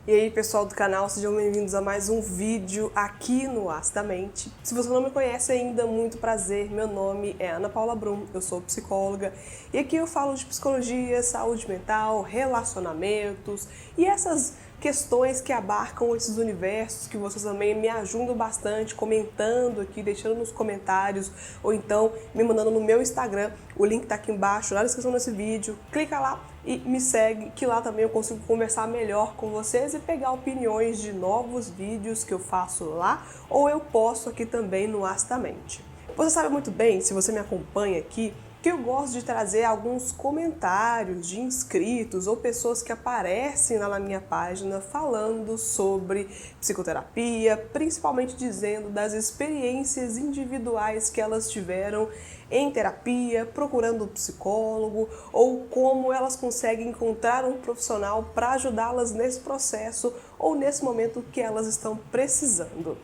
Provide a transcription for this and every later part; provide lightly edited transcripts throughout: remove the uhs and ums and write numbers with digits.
E aí, pessoal do canal, sejam bem-vindos a mais um vídeo aqui no Astamente. Se você não me conhece ainda, muito prazer, meu nome é Ana Paula Brum, eu sou psicóloga e aqui eu falo de psicologia, saúde mental, relacionamentos e essas questões que abarcam esses universos que vocês também me ajudam bastante comentando aqui, deixando nos comentários ou então me mandando no meu Instagram. O link tá aqui embaixo, na descrição desse vídeo. Clica lá e me segue, que lá também eu consigo conversar melhor com vocês e pegar opiniões de novos vídeos que eu faço lá ou eu posto aqui também no Astamente. Você sabe muito bem, se você me acompanha aqui, que eu gosto de trazer alguns comentários de inscritos ou pessoas que aparecem lá na minha página falando sobre psicoterapia, principalmente dizendo das experiências individuais que elas tiveram em terapia, procurando um psicólogo ou como elas conseguem encontrar um profissional para ajudá-las nesse processo ou nesse momento que elas estão precisando.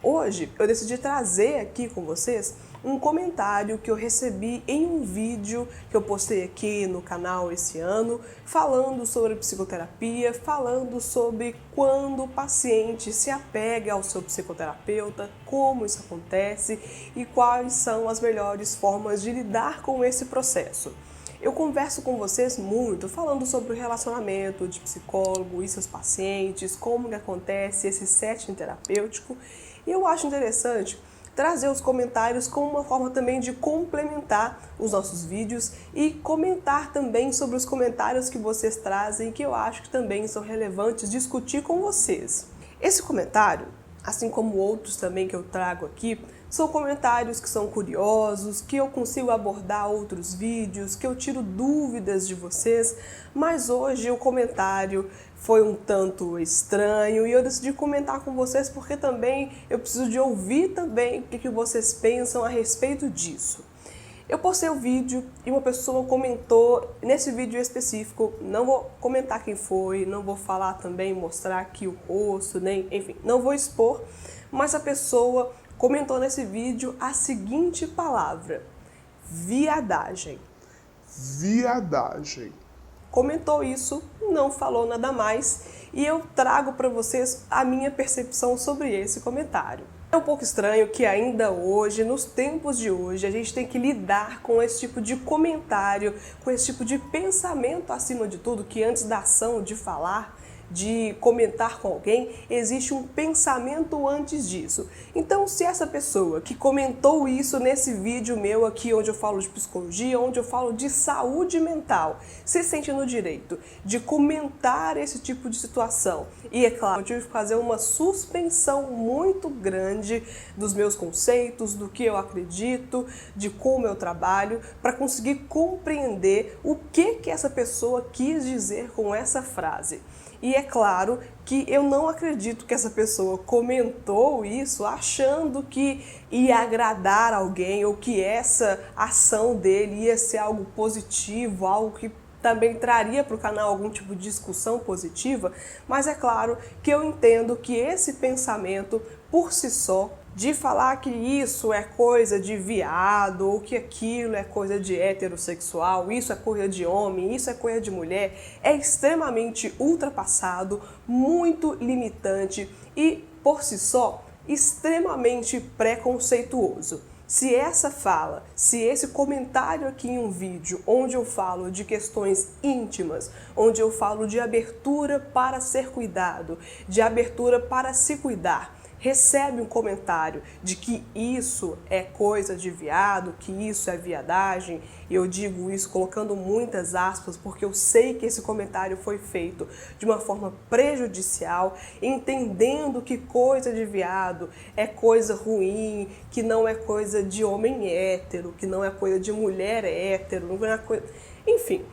Hoje eu decidi trazer aqui com vocês um comentário que eu recebi em um vídeo que eu postei aqui no canal esse ano, falando sobre psicoterapia, falando sobre quando o paciente se apega ao seu psicoterapeuta, como isso acontece e quais são as melhores formas de lidar com esse processo. Eu converso com vocês muito falando sobre o relacionamento de psicólogo e seus pacientes, como que acontece esse setting terapêutico, e eu acho interessante trazer os comentários como uma forma também de complementar os nossos vídeos e comentar também sobre os comentários que vocês trazem, que eu acho que também são relevantes discutir com vocês. Esse comentário, assim como outros também que eu trago aqui, são comentários que são curiosos, que eu consigo abordar outros vídeos, que eu tiro dúvidas de vocês, mas hoje o comentário foi um tanto estranho e eu decidi comentar com vocês porque também eu preciso de ouvir também o que vocês pensam a respeito disso. Eu postei o vídeo e uma pessoa comentou nesse vídeo específico, não vou comentar quem foi, não vou falar também, mostrar aqui o rosto, nem, enfim, não vou expor, mas a pessoa comentou nesse vídeo a seguinte palavra: viadagem. Viadagem. Comentou isso, não falou nada mais e eu trago para vocês a minha percepção sobre esse comentário. É um pouco estranho que ainda hoje, nos tempos de hoje, a gente tem que lidar com esse tipo de comentário, com esse tipo de pensamento acima de tudo, que antes da ação de falar, de comentar com alguém, existe um pensamento antes disso. Então, se essa pessoa que comentou isso nesse vídeo meu aqui, onde eu falo de psicologia, onde eu falo de saúde mental, se sente no direito de comentar esse tipo de situação, e é claro, eu tive que fazer uma suspensão muito grande dos meus conceitos, do que eu acredito, de como eu trabalho, para conseguir compreender o que essa pessoa quis dizer com essa frase. E é claro que eu não acredito que essa pessoa comentou isso achando que ia agradar alguém ou que essa ação dele ia ser algo positivo, algo que também traria para o canal algum tipo de discussão positiva, mas é claro que eu entendo que esse pensamento por si só, de falar que isso é coisa de viado ou que aquilo é coisa de heterossexual, isso é coisa de homem, isso é coisa de mulher, é extremamente ultrapassado, muito limitante e, por si só, extremamente preconceituoso. Se essa fala, se esse comentário aqui em um vídeo onde eu falo de questões íntimas, onde eu falo de abertura para ser cuidado, de abertura para se cuidar, recebe um comentário de que isso é coisa de viado, que isso é viadagem, e eu digo isso colocando muitas aspas porque eu sei que esse comentário foi feito de uma forma prejudicial, entendendo que coisa de viado é coisa ruim, que não é coisa de homem hétero, que não é coisa de mulher hétero, não é coisa... Enfim,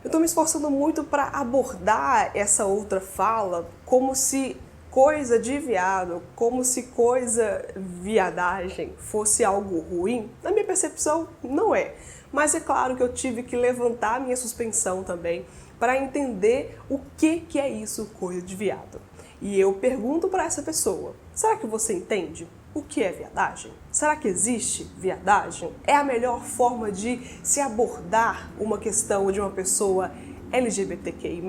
eu estou me esforçando muito para abordar essa outra fala como se coisa de viado, como se coisa viadagem fosse algo ruim. Na minha percepção, não é. Mas é claro que eu tive que levantar a minha suspensão também para entender o que é isso, coisa de viado. E eu pergunto para essa pessoa: será que você entende o que é viadagem? Será que existe viadagem? É a melhor forma de se abordar uma questão de uma pessoa LGBTQI+.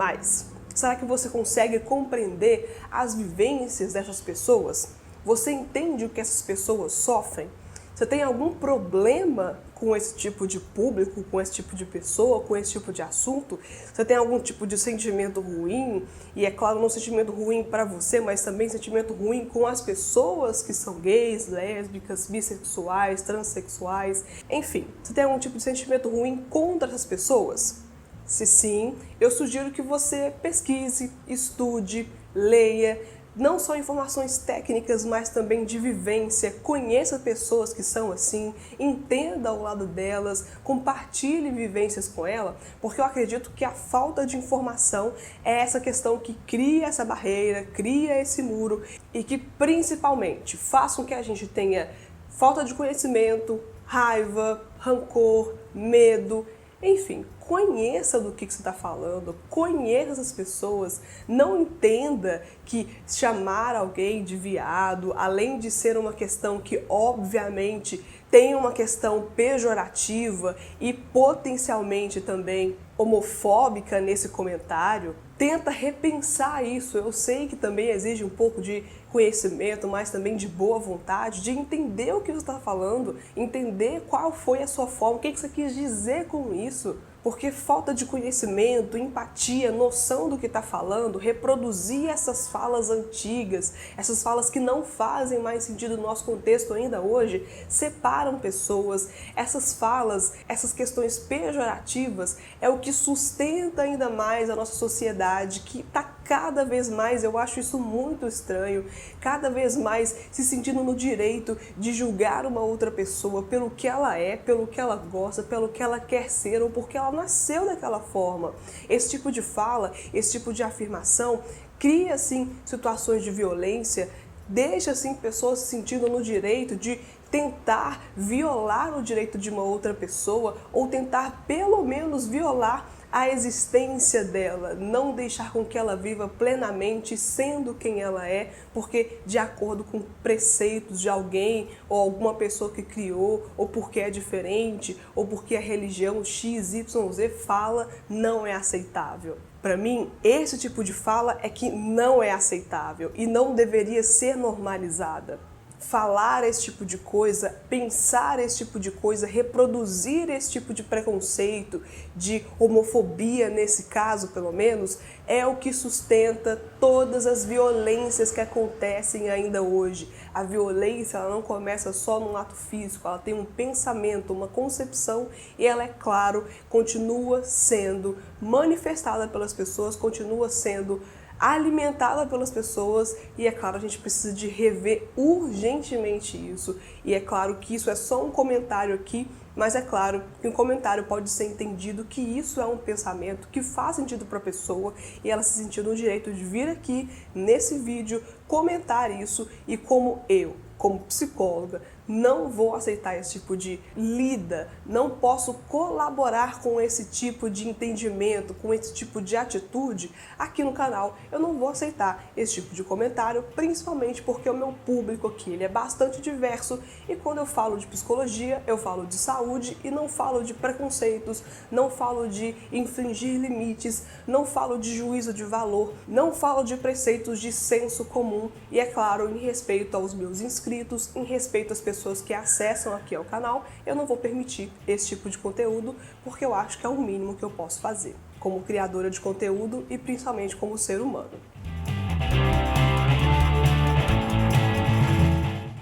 Será que você consegue compreender as vivências dessas pessoas? Você entende o que essas pessoas sofrem? Você tem algum problema com esse tipo de público, com esse tipo de pessoa, com esse tipo de assunto? Você tem algum tipo de sentimento ruim? E é claro, não sentimento ruim para você, mas também sentimento ruim com as pessoas que são gays, lésbicas, bissexuais, transexuais, enfim. Você tem algum tipo de sentimento ruim contra essas pessoas? Se sim, eu sugiro que você pesquise, estude, leia, não só informações técnicas, mas também de vivência, conheça pessoas que são assim, entenda o lado delas, compartilhe vivências com ela, porque eu acredito que a falta de informação é essa questão que cria essa barreira, cria esse muro e que principalmente faz com que a gente tenha falta de conhecimento, raiva, rancor, medo. Enfim, conheça do que você está falando, conheça essas pessoas, não entenda que chamar alguém de viado, além de ser uma questão que obviamente tem uma questão pejorativa e potencialmente também homofóbica nesse comentário, tenta repensar isso. Eu sei que também exige um pouco de conhecimento, mas também de boa vontade, de entender o que você está falando, entender qual foi a sua forma, o que você quis dizer com isso. Porque falta de conhecimento, empatia, noção do que está falando, reproduzir essas falas antigas, essas falas que não fazem mais sentido no nosso contexto ainda hoje, separam pessoas. Essas falas, essas questões pejorativas é o que sustenta ainda mais a nossa sociedade, que está cada vez mais, eu acho isso muito estranho, cada vez mais se sentindo no direito de julgar uma outra pessoa pelo que ela é, pelo que ela gosta, pelo que ela quer ser ou porque ela nasceu daquela forma. Esse tipo de fala, esse tipo de afirmação cria, assim, situações de violência, deixa, assim, pessoas se sentindo no direito de tentar violar o direito de uma outra pessoa ou tentar, pelo menos, violar a existência dela, não deixar com que ela viva plenamente sendo quem ela é, porque de acordo com preceitos de alguém ou alguma pessoa que criou, ou porque é diferente, ou porque a religião XYZ fala, não é aceitável. Para mim, esse tipo de fala é que não é aceitável e não deveria ser normalizada. Falar esse tipo de coisa, pensar esse tipo de coisa, reproduzir esse tipo de preconceito, de homofobia nesse caso pelo menos, é o que sustenta todas as violências que acontecem ainda hoje. A violência, ela não começa só num ato físico, ela tem um pensamento, uma concepção e ela, é claro, continua sendo manifestada pelas pessoas, continua sendo alimentada pelas pessoas e é claro, a gente precisa de rever urgentemente isso. E é claro que isso é só um comentário aqui, mas é claro que um comentário pode ser entendido que isso é um pensamento que faz sentido para a pessoa e ela se sentiu no direito de vir aqui nesse vídeo comentar isso e como eu, como psicóloga, não vou aceitar esse tipo de lida, não posso colaborar com esse tipo de entendimento, com esse tipo de atitude aqui no canal. Eu não vou aceitar esse tipo de comentário, principalmente porque o meu público aqui ele é bastante diverso e quando eu falo de psicologia, eu falo de saúde e não falo de preconceitos, não falo de infringir limites, não falo de juízo de valor, não falo de preceitos de senso comum e, é claro, em respeito aos meus inscritos, em respeito às pessoas que acessam aqui ao canal, eu não vou permitir esse tipo de conteúdo porque eu acho que é o mínimo que eu posso fazer como criadora de conteúdo e principalmente como ser humano.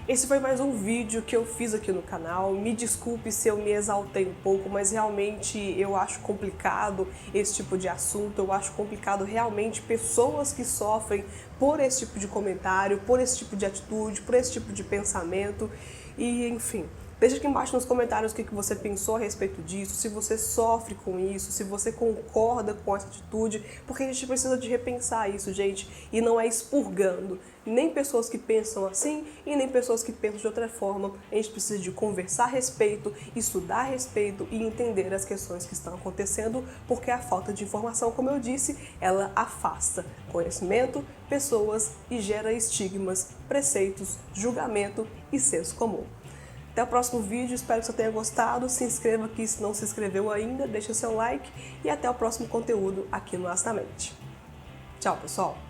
Esse foi mais um vídeo que eu fiz aqui no canal. Me desculpe se eu me exaltei um pouco, mas realmente eu acho complicado esse tipo de assunto. Eu acho complicado realmente pessoas que sofrem por esse tipo de comentário, por esse tipo de atitude, por esse tipo de pensamento. E, enfim, deixa aqui embaixo nos comentários o que você pensou a respeito disso, se você sofre com isso, se você concorda com essa atitude, porque a gente precisa de repensar isso, gente, e não é expurgando nem pessoas que pensam assim e nem pessoas que pensam de outra forma. A gente precisa de conversar a respeito, estudar a respeito e entender as questões que estão acontecendo, porque a falta de informação, como eu disse, ela afasta conhecimento, pessoas e gera estigmas, preceitos, julgamento e senso comum. Até o próximo vídeo, espero que você tenha gostado, se inscreva aqui se não se inscreveu ainda, deixa seu like e até o próximo conteúdo aqui no Astamente. Tchau, pessoal!